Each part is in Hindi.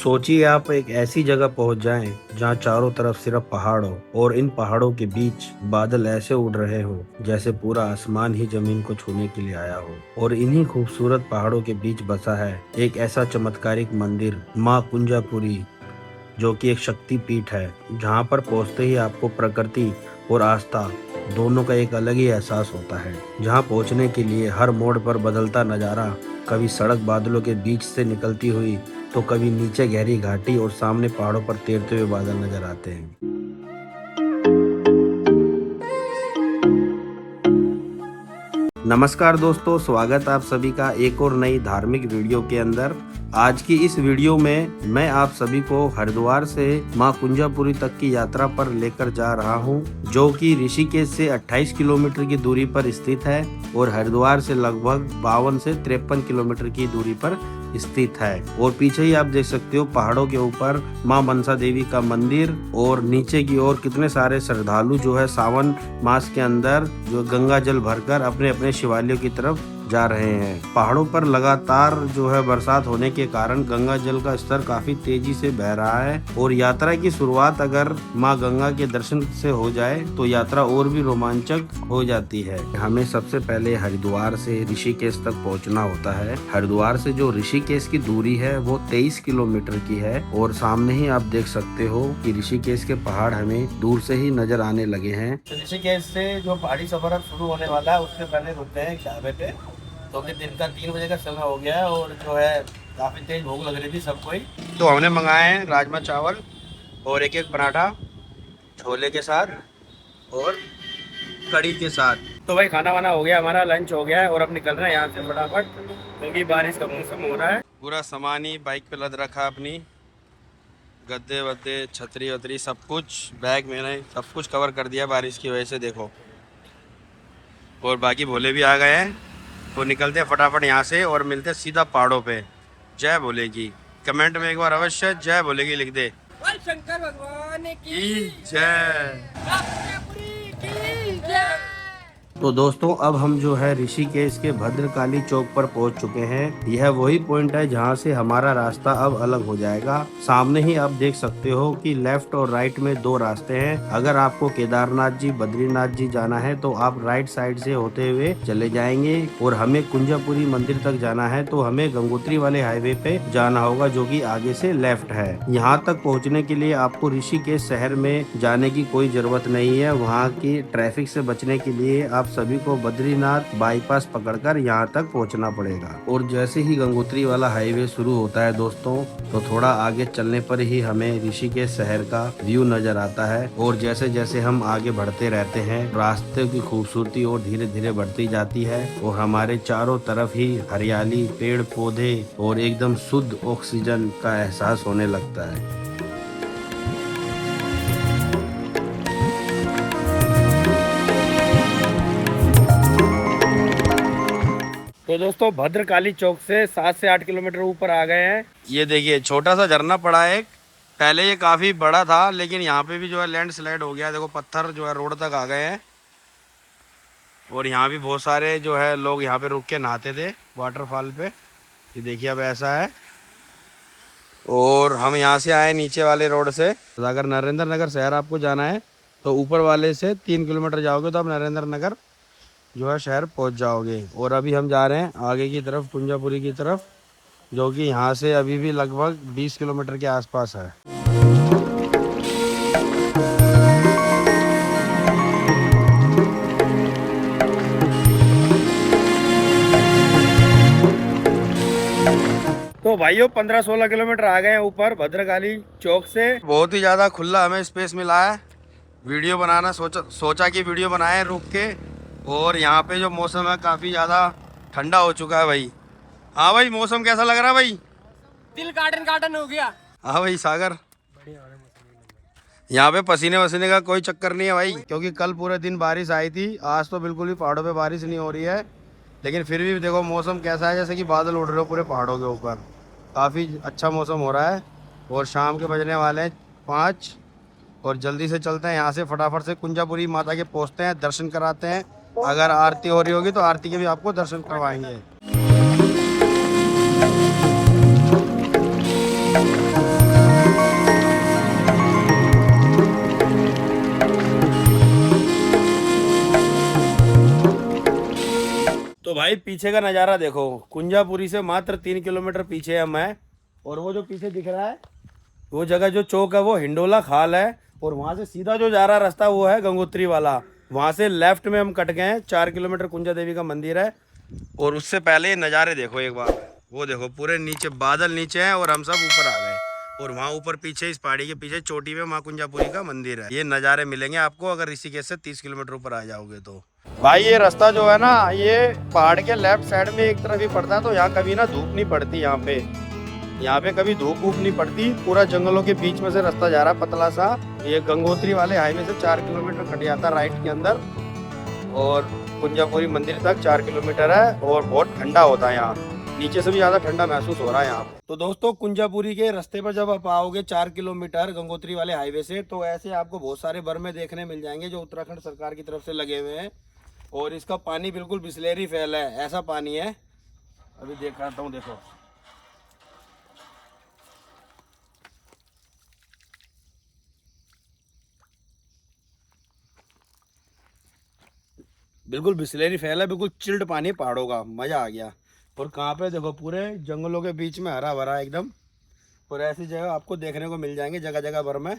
सोचिए आप एक ऐसी जगह पहुंच जाएं जहां चारों तरफ सिर्फ पहाड़ हो और इन पहाड़ों के बीच बादल ऐसे उड़ रहे हो जैसे पूरा आसमान ही जमीन को छूने के लिए आया हो। और इन्हीं खूबसूरत पहाड़ों के बीच बसा है एक ऐसा चमत्कारिक मंदिर माँ कुंजापुरी, जो कि एक शक्ति पीठ है जहां पर पहुंचते ही आपको प्रकृति और आस्था दोनों का एक अलग ही एहसास होता है। जहां पहुंचने के लिए हर मोड़ पर बदलता नज़ारा, कभी सड़क बादलों के बीच से निकलती हुई तो कभी नीचे गहरी घाटी और सामने पहाड़ों पर तैरते हुए बादल नजर आते हैं। नमस्कार दोस्तों, स्वागत आप सभी का एक और नई धार्मिक वीडियो के अंदर। आज की इस वीडियो में मैं आप सभी को हरिद्वार से माँ कुंजापुरी तक की यात्रा पर लेकर जा रहा हूँ, जो कि ऋषिकेश से 28 किलोमीटर की दूरी पर स्थित है और हरिद्वार से लगभग 52 से 53 किलोमीटर की दूरी पर स्थित है। और पीछे ही आप देख सकते हो पहाड़ों के ऊपर माँ मनसा देवी का मंदिर और नीचे की ओर कितने सारे श्रद्धालु जो है सावन मास के अंदर जो गंगा जल भरकर अपने अपने शिवालयों की तरफ जा रहे हैं। पहाड़ों पर लगातार जो है बरसात होने के कारण गंगा जल का स्तर काफी तेजी से बह रहा है और यात्रा की शुरुआत अगर माँ गंगा के दर्शन से हो जाए तो यात्रा और भी रोमांचक हो जाती है। हमें सबसे पहले हरिद्वार से ऋषिकेश तक पहुंचना होता है। हरिद्वार से जो ऋषिकेश की दूरी है वो 23 किलोमीटर की है और सामने ही आप देख सकते हो कि ऋषिकेश के पहाड़ हमें दूर से ही नजर आने लगे हैं। ऋषिकेश से जो पहाड़ी सफर शुरू होने वाला है उससे पहले रुकते हैं ढाबे पे, क्योंकि दिन का 3 बजे का समय हो गया है और जो है काफ़ी तेज भूख लग रही थी सबको ही। तो हमने मंगाए हैं राजमा चावल और एक पराठा छोले के साथ और कड़ी के साथ। तो भाई खाना वाना हो गया, हमारा लंच हो गया है और अब निकल रहे हैं यहाँ से फटाफट, क्योंकि बारिश का मौसम हो रहा है। पूरा सामान ही बाइक पे लद रखा, अपनी गद्दे वद्दे छतरी वतरी सब कुछ बैग मैंने सब कुछ कवर कर दिया बारिश की वजह से, देखो। और बाकी भोले भी आ गए हैं, तो निकलते हैं फटाफट यहाँ से और मिलते हैं सीधा पहाड़ों पे। जय भोले की कमेंट में एक बार अवश्य जय भोले की लिख दे। शंकर भगवान की जय। तो दोस्तों अब हम जो है ऋषिकेश के भद्रकाली चौक पर पहुंच चुके हैं। यह वही पॉइंट है जहां से हमारा रास्ता अब अलग हो जाएगा। सामने ही आप देख सकते हो कि लेफ्ट और राइट में 2 रास्ते हैं। अगर आपको केदारनाथ जी बद्रीनाथ जी जाना है तो आप राइट साइड से होते हुए चले जाएंगे और हमें कुंजापुरी मंदिर तक जाना है तो हमें गंगोत्री वाले हाईवे पे जाना होगा, जो कि आगे से लेफ्ट है। यहाँ तक पहुँचने के लिए आपको ऋषिकेश शहर में जाने की कोई जरूरत नहीं है। वहाँ की ट्रैफिक से बचने के लिए आप सभी को बद्रीनाथ बाईपास पकड़कर यहाँ तक पहुँचना पड़ेगा। और जैसे ही गंगोत्री वाला हाईवे शुरू होता है दोस्तों, तो थोड़ा आगे चलने पर ही हमें ऋषिकेश शहर का व्यू नजर आता है। और जैसे जैसे हम आगे बढ़ते रहते हैं रास्ते की खूबसूरती और धीरे धीरे बढ़ती जाती है और हमारे चारों तरफ ही हरियाली, पेड़ पौधे और एकदम शुद्ध ऑक्सीजन का एहसास होने लगता है। तो दोस्तों भद्रकाली चौक से 7 से 8 किलोमीटर ऊपर आ गए हैं। ये देखिए छोटा सा झरना पड़ा है एक, पहले ये काफी बड़ा था लेकिन यहाँ पे भी जो है लैंडस्लाइड हो गया। देखो पत्थर जो है रोड तक आ गए हैं और यहाँ भी बहुत सारे जो है लोग यहाँ पे रुक के नहाते थे वाटरफॉल पे। ये देखिए अब ऐसा है। और हम यहाँ से आए नीचे वाले रोड से। अगर नरेंद्र नगर शहर आपको जाना है तो ऊपर वाले से 3 किलोमीटर जाओगे तो आप नरेंद्र नगर जो है शहर पहुंच जाओगे। और अभी हम जा रहे हैं आगे की तरफ कुंजापुरी की तरफ, जो कि यहाँ से अभी भी लगभग 20 किलोमीटर के आसपास है। तो भाइयों 15-16 किलोमीटर आ गए हैं ऊपर भद्रकाली चौक से। बहुत ही ज़्यादा खुला हमें स्पेस मिला है। वीडियो बनाना सोचा कि वीडियो बनाए रुक के। और यहाँ पे जो मौसम है काफ़ी ज़्यादा ठंडा हो चुका है भाई। हाँ भाई, मौसम कैसा लग रहा है भाई? दिल गार्डन हो गया। हाँ भाई सागर, यहाँ पे पसीने वसीने का कोई चक्कर नहीं है भाई, क्योंकि कल पूरे दिन बारिश आई थी। आज तो बिल्कुल भी पहाड़ों पे बारिश नहीं हो रही है, लेकिन फिर भी देखो मौसम कैसा है, जैसे कि बादल उड़ रहे हो पूरे पहाड़ों के ऊपर। काफ़ी अच्छा मौसम हो रहा है और शाम के बजने वाले हैं 5 और जल्दी से चलते हैं यहाँ से फटाफट से कुंजापुरी माता के पहुँचते हैं, दर्शन कराते हैं। अगर आरती हो रही होगी तो आरती के भी आपको दर्शन करवाएंगे। तो भाई पीछे का नज़ारा देखो, कुंजापुरी से मात्र 3 किलोमीटर पीछे है मैं। और वो जो पीछे दिख रहा है वो जगह जो चौक है वो हिंडोला खाल है। और वहाँ से सीधा जो जा रहा रास्ता वो है गंगोत्री वाला। वहाँ से लेफ्ट में हम कट गए हैं, 4 किलोमीटर कुंजा देवी का मंदिर है। और उससे पहले ये नज़ारे देखो एक बार, वो देखो पूरे नीचे बादल नीचे हैं और हम सब ऊपर आ गए। और वहाँ ऊपर पीछे इस पहाड़ी के पीछे चोटी में माँ कुंजापुरी का मंदिर है। ये नज़ारे मिलेंगे आपको अगर ऋषिकेश से 30 किलोमीटर ऊपर आ जाओगे तो। भाई ये रास्ता जो है ना ये पहाड़ के लेफ्ट साइड में एक तरफ ही पड़ता है, तो यहाँ कभी ना धूप नहीं पड़ती। यहाँ पे कभी धूप नहीं पड़ती। पूरा जंगलों के बीच में से रास्ता जा रहा है पतला सा। ये गंगोत्री वाले हाईवे से 4 किलोमीटर कट जाता है राइट के अंदर, और कुंजापुरी मंदिर तक 4 किलोमीटर है। और बहुत ठंडा होता है यहाँ, नीचे से भी ज्यादा ठंडा महसूस हो रहा है यहाँ। तो दोस्तों कुंजापुरी के रास्ते पर जब आप आओगे 4 किलोमीटर गंगोत्री वाले हाईवे से, तो ऐसे आपको बहुत सारे बर्मे देखने मिल जाएंगे जो उत्तराखंड सरकार की तरफ से लगे हुए हैं। और इसका पानी बिल्कुल बिस्लेरी फैला है, ऐसा पानी है। अभी दिखाता हूँ, देखो बिल्कुल बिस्लेरी फैला है, बिल्कुल चिल्ड पानी पहाड़ों का, मजा आ गया। और कहाँ पे देखो पूरे जंगलों के बीच में हरा भरा एकदम। और ऐसी जगह आपको देखने को मिल जाएंगे जगह जगह भर में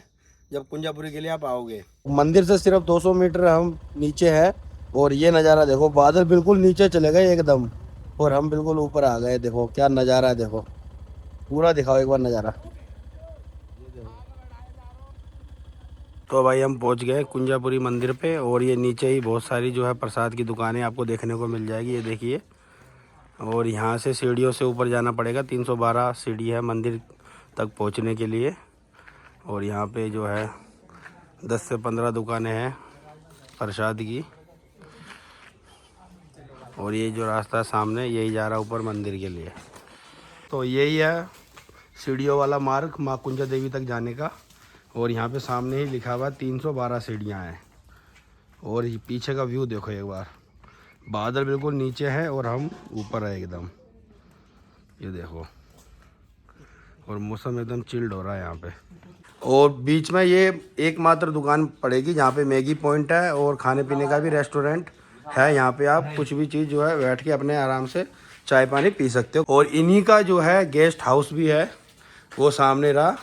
जब कुंजापुरी के लिए आप आओगे। मंदिर से सिर्फ 200 मीटर हम नीचे है। और ये नज़ारा देखो, बादल बिल्कुल नीचे चले गए एकदम और हम बिल्कुल ऊपर आ गए। देखो क्या नज़ारा है, देखो पूरा दिखाओ एक बार नज़ारा। तो भाई हम पहुंच गए कुंजापुरी मंदिर पे। और ये नीचे ही बहुत सारी जो है प्रसाद की दुकानें आपको देखने को मिल जाएगी, ये देखिए। और यहाँ से सीढ़ियों से ऊपर जाना पड़ेगा, 312 सीढ़ी है मंदिर तक पहुँचने के लिए। और यहाँ पे जो है 10 से 15 दुकानें हैं प्रसाद की। और ये जो रास्ता सामने यही जा रहा है ऊपर मंदिर के लिए। तो यही है सीढ़ियों वाला मार्ग माँ कुंजा देवी तक जाने का। और यहाँ पे सामने ही लिखा हुआ 312 सीढ़ियाँ हैं। और ये पीछे का व्यू देखो एक बार, बादल बिल्कुल नीचे है और हम ऊपर है एकदम, ये देखो। और मौसम एकदम चिल्ड हो रहा है यहाँ पे। और बीच में ये एकमात्र दुकान पड़ेगी जहाँ पे मैगी पॉइंट है और खाने पीने का भी रेस्टोरेंट है। यहाँ पे आप कुछ भी चीज़ जो है बैठ के अपने आराम से चाय पानी पी सकते हो। और इन्हीं का जो है गेस्ट हाउस भी है वो सामने रहा,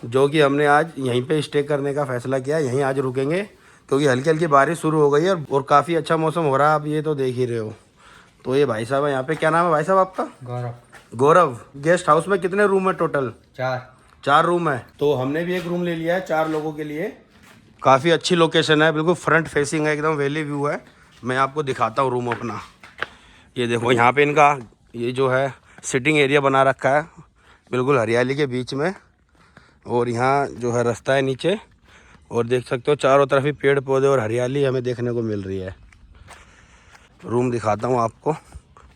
जो कि हमने आज यहीं पे स्टे करने का फैसला किया। यहीं आज रुकेंगे क्योंकि हल्की हल्की बारिश शुरू हो गई है और काफ़ी अच्छा मौसम हो रहा है, आप ये तो देख ही रहे हो। तो ये भाई साहब है यहाँ पे, क्या नाम है भाई साहब आपका? गौरव। गौरव। गेस्ट हाउस में कितने रूम है टोटल? 4 रूम है। तो हमने भी एक रूम ले लिया है 4 लोगों के लिए। काफ़ी अच्छी लोकेशन है, बिल्कुल फ्रंट फेसिंग है, एकदम वैली व्यू है। मैं आपको दिखाता हूँ रूम अपना। ये देखो यहाँ पे इनका ये जो है सिटिंग एरिया बना रखा है बिल्कुल हरियाली के बीच में। और यहाँ जो है रास्ता है नीचे, और देख सकते हो चारों तरफ ही पेड़ पौधे और हरियाली हमें देखने को मिल रही है। रूम दिखाता हूँ आपको,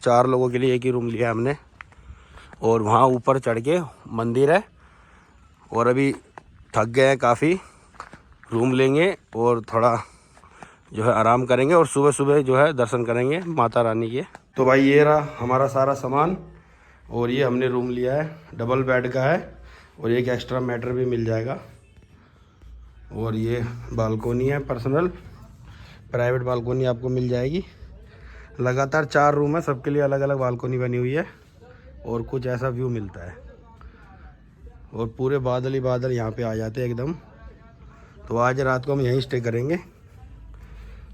4 लोगों के लिए एक ही रूम लिया हमने। और वहाँ ऊपर चढ़ के मंदिर है। और अभी थक गए हैं काफ़ी, रूम लेंगे और थोड़ा जो है आराम करेंगे और सुबह सुबह जो है दर्शन करेंगे माता रानी के। तो भाई ये रहा हमारा सारा सामान। और ये हमने रूम लिया है, डबल बेड का है और एक एक्स्ट्रा मैटर भी मिल जाएगा। और ये बालकोनी है, पर्सनल प्राइवेट बालकोनी आपको मिल जाएगी। लगातार 4 रूम है, सबके लिए अलग अलग बालकोनी बनी हुई है और कुछ ऐसा व्यू मिलता है। और पूरे बादल ही बादल यहाँ पे आ जाते हैं एकदम। तो आज रात को हम यहीं स्टे करेंगे।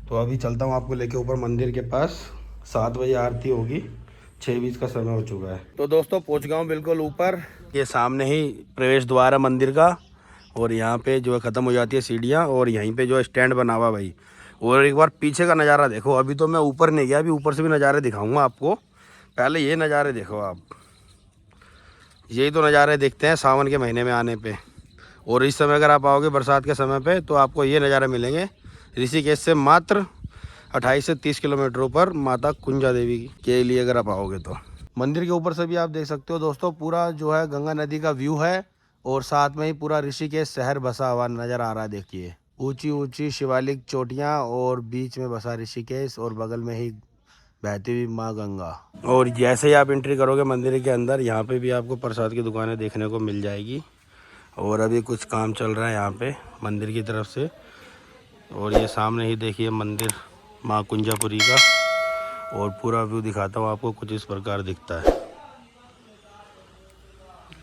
तो अभी चलता हूँ आपको लेके ऊपर मंदिर के पास। 7 बजे आरती होगी, 6:20 का समय हो चुका है। तो दोस्तों पहुँच गया हूँ बिल्कुल ऊपर। ये सामने ही प्रवेश द्वार है मंदिर का। और यहाँ पे जो है ख़त्म हो जाती है सीढ़ियाँ और यहीं पे जो है स्टैंड बना हुआ भाई। और एक बार पीछे का नज़ारा देखो। अभी तो मैं ऊपर नहीं गया, अभी ऊपर से भी नज़ारे दिखाऊंगा आपको। पहले ये नज़ारे देखो आप, यही तो नज़ारे देखते हैं सावन के महीने में आने पे। और इस समय अगर आप आओगे बरसात के समय पे तो आपको ये नज़ारे मिलेंगे। ऋषिकेश से मात्र 28 से 30 किलोमीटर ऊपर माता कुंजा देवी के लिए अगर आप आओगे तो। मंदिर के ऊपर से भी आप देख सकते हो दोस्तों, पूरा जो है गंगा नदी का व्यू है। और साथ में ही पूरा ऋषिकेश शहर बसा हुआ नज़र आ रहा है। देखिए ऊंची ऊंची शिवालिक चोटियाँ और बीच में बसा ऋषिकेश और बगल में ही बहती हुई माँ गंगा। और जैसे ही आप एंट्री करोगे मंदिर के अंदर, यहाँ पे भी आपको प्रसाद की दुकानें देखने को मिल जाएगी। और अभी कुछ काम चल रहा है यहाँ पे मंदिर की तरफ से। और ये सामने ही देखिए मंदिर माँ कुंजापुरी का। और पूरा व्यू दिखाता हूँ आपको। कुछ इस प्रकार दिखता है,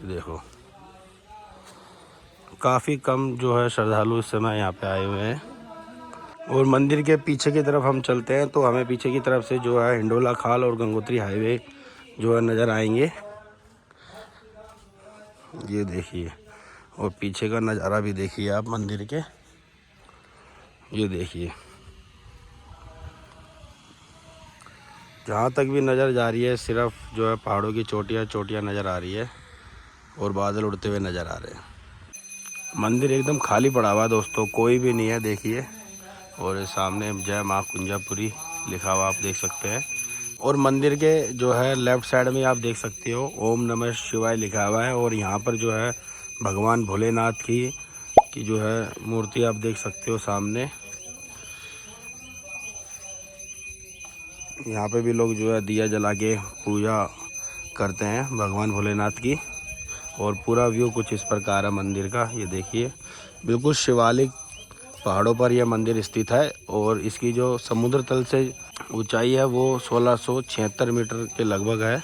देखो। काफ़ी कम जो है श्रद्धालु इस समय यहाँ पे आए हुए हैं। और मंदिर के पीछे की तरफ हम चलते हैं तो हमें पीछे की तरफ से जो है हिंडोला खाल और गंगोत्री हाईवे जो है नज़र आएंगे। ये देखिए, और पीछे का नज़ारा भी देखिए आप मंदिर के। ये देखिए, जहाँ तक भी नज़र जा रही है सिर्फ जो है पहाड़ों की चोटियाँ नज़र आ रही है और बादल उड़ते हुए नज़र आ रहे हैं। मंदिर एकदम खाली पड़ा हुआ दोस्तों, कोई भी नहीं है, देखिए। और सामने जय माँ कुंजापुरी लिखा हुआ आप देख सकते हैं। और मंदिर के जो है लेफ़्ट साइड में आप देख सकते हो ओम नमः शिवाय लिखा हुआ है। और यहाँ पर जो है भगवान भोलेनाथ की जो है मूर्ति आप देख सकते हो सामने। यहाँ पे भी लोग जो है दिया जला के पूजा करते हैं भगवान भोलेनाथ की। और पूरा व्यू कुछ इस प्रकार है मंदिर का। ये देखिए, बिल्कुल शिवालिक पहाड़ों पर यह मंदिर स्थित है। और इसकी जो समुद्र तल से ऊंचाई है वो 1676 मीटर के लगभग है।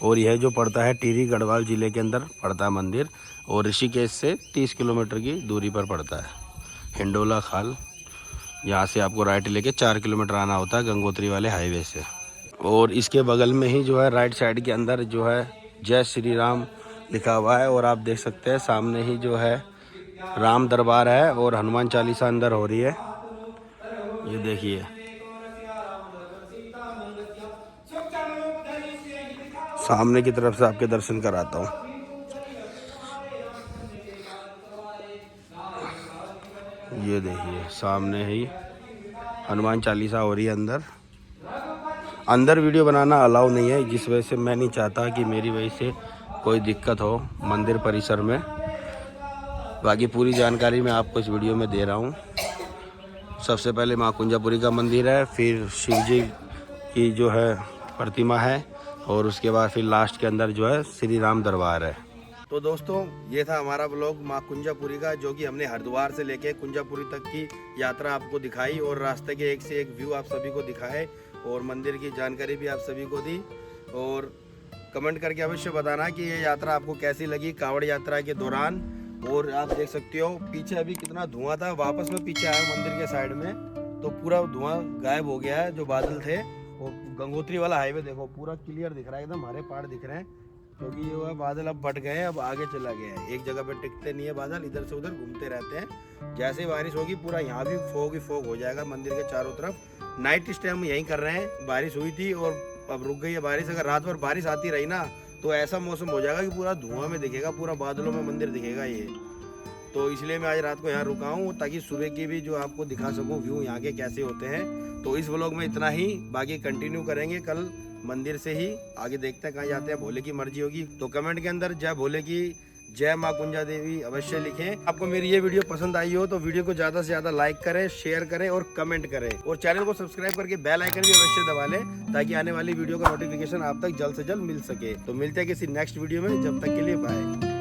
और यह जो पड़ता है टिहरी गढ़वाल ज़िले के अंदर पड़ता है मंदिर। और ऋषिकेश से 30 किलोमीटर की दूरी पर पड़ता है। हिंडोला खाल, यहाँ से आपको राइट लेके 4 किलोमीटर आना होता है गंगोत्री वाले हाईवे से। और इसके बगल में ही जो है राइट साइड के अंदर जो है जय श्री राम लिखा हुआ है। और आप देख सकते हैं सामने ही जो है राम दरबार है और हनुमान चालीसा अंदर हो रही है। ये देखिए, सामने की तरफ से आपके दर्शन कराता हूँ। ये देखिए, सामने ही हनुमान चालीसा हो रही है अंदर वीडियो बनाना अलाउ नहीं है, जिस वजह से मैं नहीं चाहता कि मेरी वजह से कोई दिक्कत हो मंदिर परिसर में। बाकी पूरी जानकारी मैं आपको इस वीडियो में दे रहा हूँ। सबसे पहले माँ कुंजापुरी का मंदिर है, फिर शिव जी की जो है प्रतिमा है, और उसके बाद फिर लास्ट के अंदर जो है श्री राम दरबार है। तो दोस्तों, ये था हमारा ब्लॉग माँ कुंजापुरी का, जो कि हमने हरिद्वार से लेके कुंजापुरी तक की यात्रा आपको दिखाई और रास्ते के एक से एक व्यू आप सभी को दिखाए और मंदिर की जानकारी भी आप सभी को दी। और कमेंट करके अवश्य बताना कि ये यात्रा आपको कैसी लगी कांवड़ यात्रा के दौरान। और आप देख सकते हो पीछे अभी कितना धुआं था, वापस में पीछे आया मंदिर के साइड में तो पूरा धुआं गायब हो गया है, जो बादल थे। और गंगोत्री वाला हाईवे देखो पूरा क्लियर दिख रहा है, एकदम हरे पहाड़ दिख रहे हैं, क्योंकि जो है बादल अब बढ़ गए हैं, अब आगे चला गया है। एक जगह पे टिकते नहीं है बादल, इधर से उधर घूमते रहते हैं। जैसे ही बारिश होगी पूरा यहाँ भी फॉग ही फॉग हो जाएगा मंदिर के चारों तरफ। नाइट स्टे हम यहीं कर रहे हैं, बारिश हुई थी और अब रुक गई है बारिश। अगर रात भर बारिश आती रही ना तो ऐसा मौसम हो जाएगा कि पूरा धुआं में दिखेगा, पूरा बादलों में मंदिर दिखेगा ये। तो इसलिए मैं आज रात को यहाँ रुका हूँ ताकि सुबह की भी जो आपको दिखा सकूँ व्यू यहाँ के कैसे होते हैं। तो इस व्लॉग में इतना ही, बाकी कंटिन्यू करेंगे कल मंदिर से ही। आगे देखते हैं कहाँ जाते हैं, भोले की मर्जी होगी। तो कमेंट के अंदर जय भोले की, जय माँ कुंजा देवी अवश्य लिखें। आपको मेरी ये वीडियो पसंद आई हो तो वीडियो को ज़्यादा से ज़्यादा लाइक करें, शेयर करें और कमेंट करें। और चैनल को सब्सक्राइब करके बेल आइकन भी अवश्य दबा लें ताकि आने वाली वीडियो का नोटिफिकेशन आप तक जल्द से जल्द मिल सके। तो मिलते हैं किसी नेक्स्ट वीडियो में, जब तक के लिए बाय।